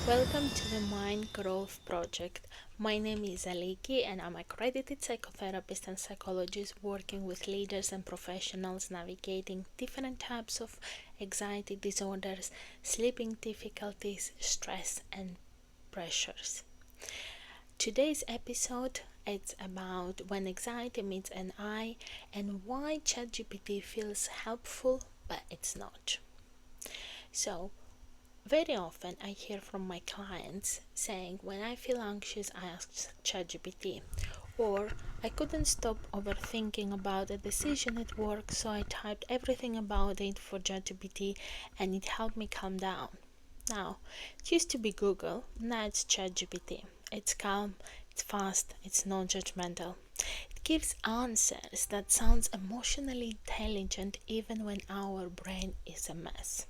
Welcome to the Mind Growth Project. My name is Aliki and I'm a accredited psychotherapist and psychologist working with leaders and professionals navigating different types of anxiety disorders, sleeping difficulties, stress and pressures. Today's episode is about when anxiety meets an eye and why ChatGPT feels helpful but it's not. So, very often I hear from my clients saying when I feel anxious I ask ChatGPT, or I couldn't stop overthinking about a decision at work so I typed everything about it for ChatGPT and it helped me calm down. Now, it used to be Google, now it's ChatGPT. It's calm, it's fast, it's non-judgmental. It gives answers that sounds emotionally intelligent even when our brain is a mess.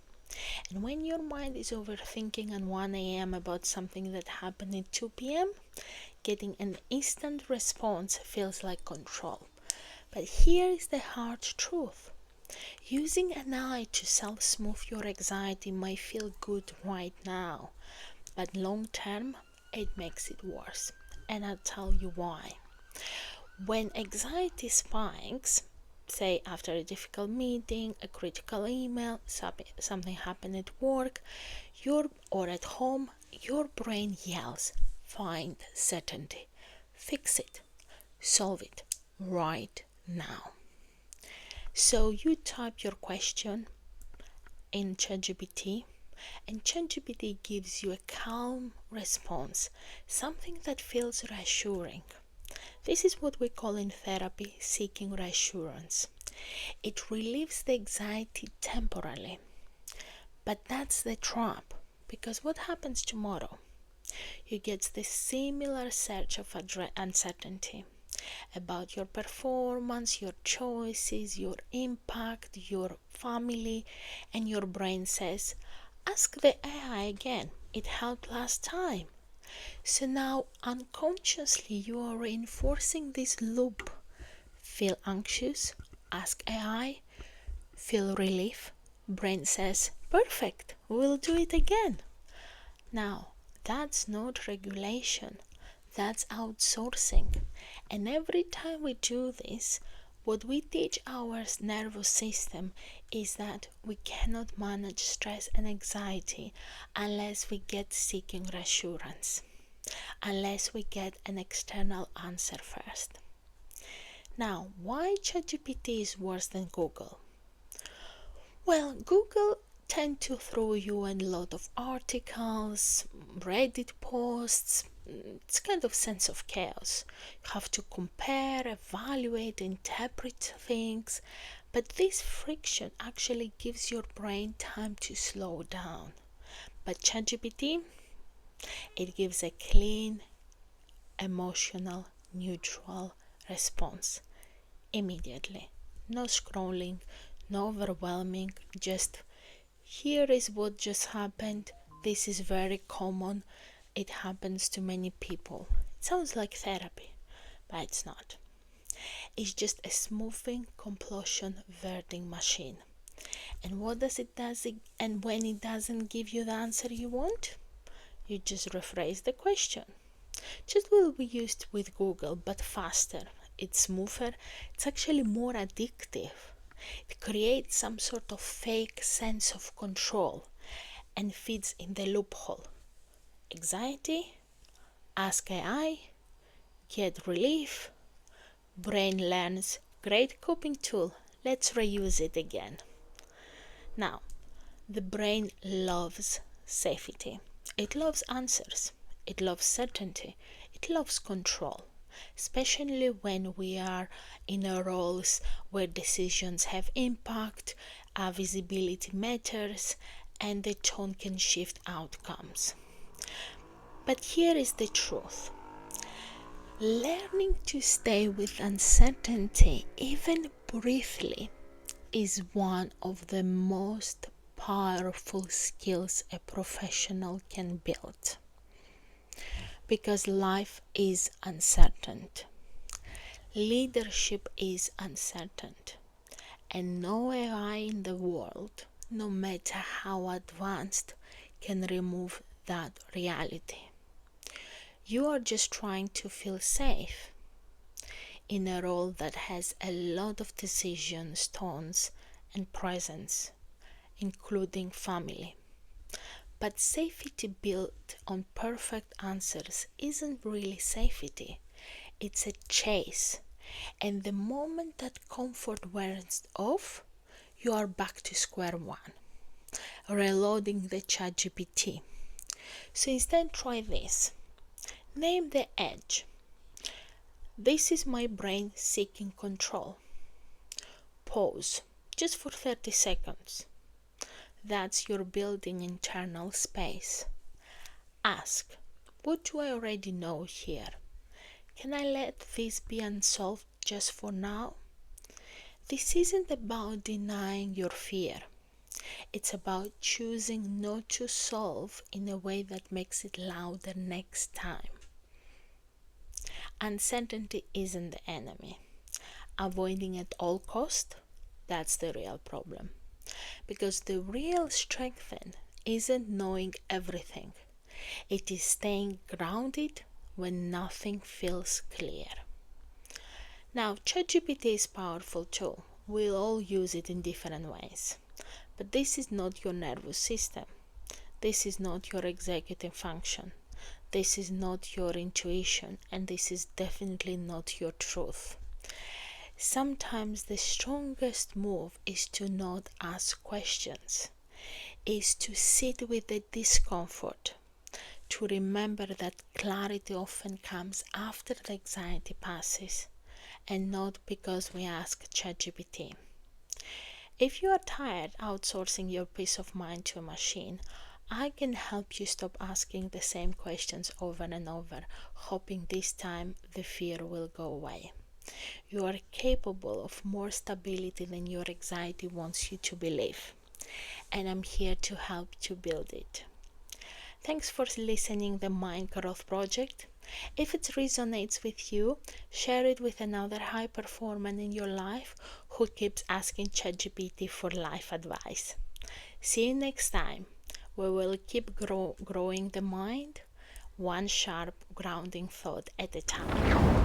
And when your mind is overthinking at 1 a.m. about something that happened at 2 p.m., getting an instant response feels like control. But here is the hard truth. Using an AI to self-smooth your anxiety might feel good right now, but long term, it makes it worse. And I'll tell you why. When anxiety spikes, say after a difficult meeting, a critical email, something happened at work, or at home, your brain yells, find certainty, fix it, solve it right now. So you type your question in ChatGPT and ChatGPT gives you a calm response, something that feels reassuring. This is what we call in therapy seeking reassurance. It relieves the anxiety temporarily. But that's the trap, because what happens tomorrow? You get the similar surge of uncertainty about your performance, your choices, your impact, your family, and your brain says, ask the AI again, it helped last time. So now unconsciously you are reinforcing this loop. Feel anxious, ask AI, feel relief, brain says, perfect, we'll do it again. Now, that's not regulation, that's outsourcing. And every time we do this, what we teach our nervous system is that we cannot manage stress and anxiety unless we get seeking reassurance, unless we get an external answer first. Now, why ChatGPT is worse than Google? Well, Google tend to throw you a lot of articles, Reddit posts. It's kind of sense of chaos. You have to compare, evaluate, interpret things. But this friction actually gives your brain time to slow down. But ChatGPT, it gives a clean, emotional, neutral response immediately. No scrolling, no overwhelming, just here is what just happened. This is very common. It happens to many people. It sounds like therapy, but it's not. It's just a smoothing compulsion verting machine. And what does it do? And when it doesn't give you the answer you want, you just rephrase the question. Just will be used with Google, but faster. It's smoother. It's actually more addictive. It creates some sort of fake sense of control and feeds in the loophole. Anxiety, ask AI, get relief, brain learns, great coping tool, let's reuse it again. Now, the brain loves safety. It loves answers. It loves certainty. It loves control, especially when we are in a roles where decisions have impact, visibility matters, and the tone can shift outcomes. But here is the truth. Learning to stay with uncertainty, even briefly, is one of the most powerful skills a professional can build. Because life is uncertain. Leadership is uncertain. And no AI in the world, no matter how advanced, can remove that reality. You are just trying to feel safe in a role that has a lot of decisions, tones, and presence, including family. But safety built on perfect answers isn't really safety, it's a chase. And the moment that comfort wears off, you are back to square one, reloading the ChatGPT. So instead, try this. Name the edge. This is my brain seeking control. Pause, just for 30 seconds. That's your building internal space. Ask, what do I already know here? Can I let this be unsolved just for now? This isn't about denying your fear. It's about choosing not to solve in a way that makes it louder next time. Uncertainty isn't the enemy. Avoiding at all cost, that's the real problem. Because the real strength isn't knowing everything. It is staying grounded when nothing feels clear. Now, ChatGPT is a powerful tool. We'll all use it in different ways. But this is not your nervous system. This is not your executive function. This is not your intuition. And this is definitely not your truth. Sometimes the strongest move is to not ask questions, is to sit with the discomfort, to remember that clarity often comes after the anxiety passes and not because we ask ChatGPT. If you are tired outsourcing your peace of mind to a machine, I can help you stop asking the same questions over and over, hoping this time the fear will go away. You are capable of more stability than your anxiety wants you to believe, and I'm here to help you build it. Thanks for listening to the Mind Growth Project. If it resonates with you, share it with another high performer in your life who keeps asking ChatGPT for life advice. See you next time. We will keep growing the mind, one sharp, grounding thought at a time.